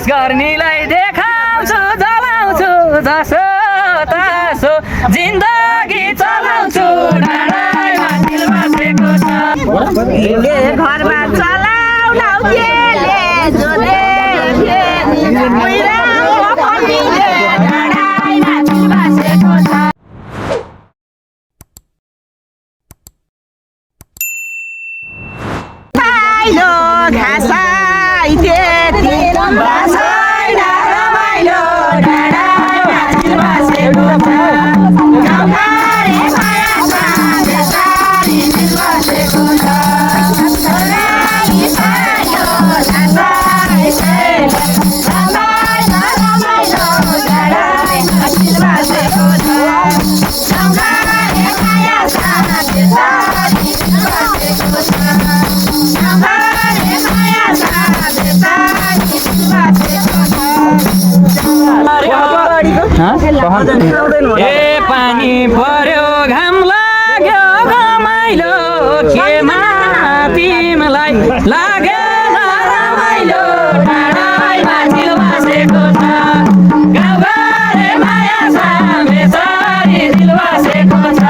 त्यस गर्नीलाई देखाउँछु जलाउँछु जसो तसो जिन्दगी चलाउँछु डाँडामा दिल बसेको छ घरमा चलाउलाउ केले जोले ए पानी पर्यो घाम लाग्यो घमाइलो केमा तिमीलाई लागेन रमाइलो डाँडामा दिल बसेको छ गाउँघरे माया छ बेसारी दिल बसेको छ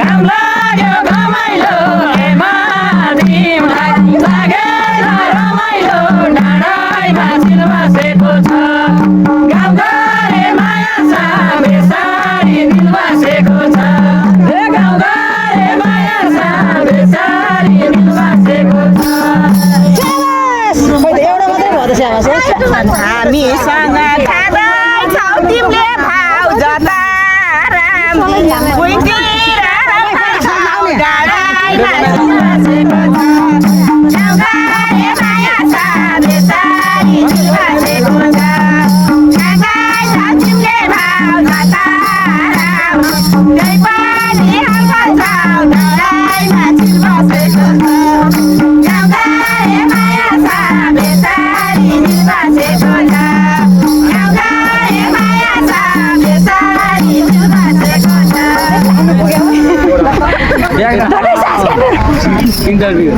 घाम लाग्यो घमाइलो केमा तिमीलाई लागेन रमाइलो डाँडामा दिल बसेको छ गाउँघरे माया छ बेसारी दिल बसेको छ गाउँघरे माया छ बेसारी दिल बसेको छ हामीसँग खाँदैछौ तिमीले भाउ जता इन्टरभ्यू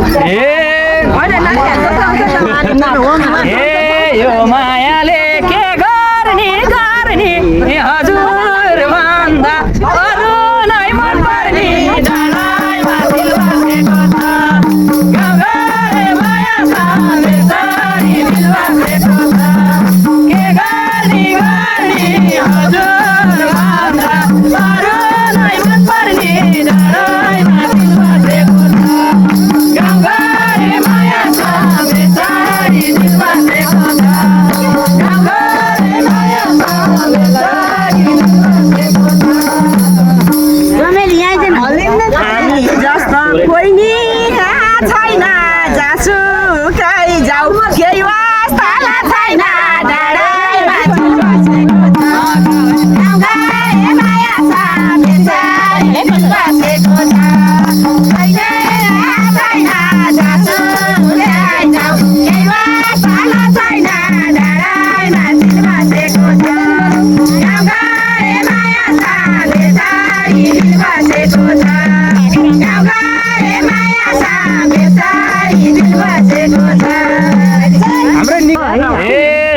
यो मायाले के गर्ने गर्ने हजुर भन्दा अरू नै मन पर्ने डाँडामा दिल बसेको छ गाउँघरे माया छ बेसारी दिल बसेको छ के गर्ने हजुर भन्दा अरू नै मन पर्ने डाँडामा दिल बसेको छ गाउँघरे माया छ बेसारी दिल बसेको छ गाउँघरे माया छ बेसारी दिल बसेको छ हामी जस्तो कोही नि छैन जसुकै जाऊ केही वास्ता छैन डाँडामा दिल बसेको छ गाउँघरे माया छ बेसारी दिल बसेको छ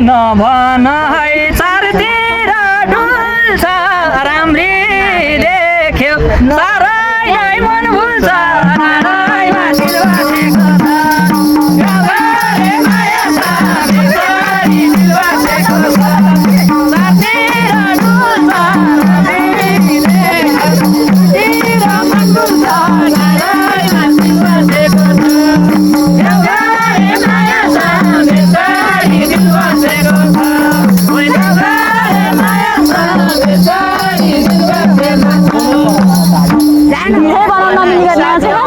नभन है चारतिर डुल्छ राम्री देख्यो सारै मन भुल्छ डाँडामा दिल बसेको छ गाउँघरे माया छ बेसारी दिल बसेको छ चारतिर डुल्छ राम्री देख्यो मन भुल्छ डाँडामा दिल बसेको छ गाउँघरे माया छ बेसारी दिल बसेको छ गाउँघरे माया छ बेसारी दिल बसेको छ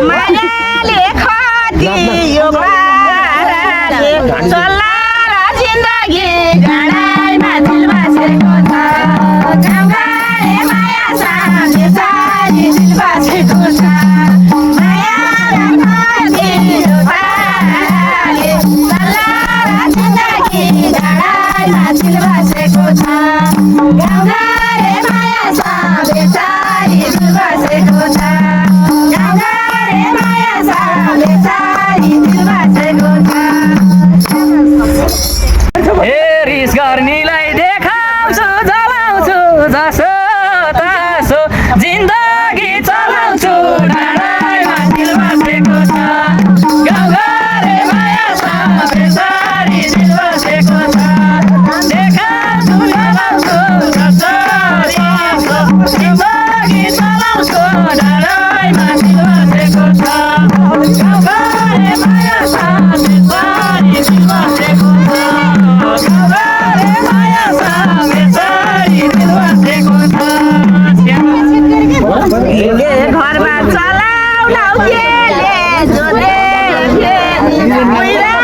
मायाले खती यो पाराले चल्ला र जिन्दगी डाँडामा दिल बसेको छ गाउँघरे माया छ बेसारी दिल बसेको छ मायाले खती यो पाराले चल्ला र जिन्दगी डाँडामा दिल बसेको छ गाउँघरे माया छ बेसारी दिल बसेको छ गाउँघरे माया छ बेसारी दिल बसेको छ ए ઉઈરા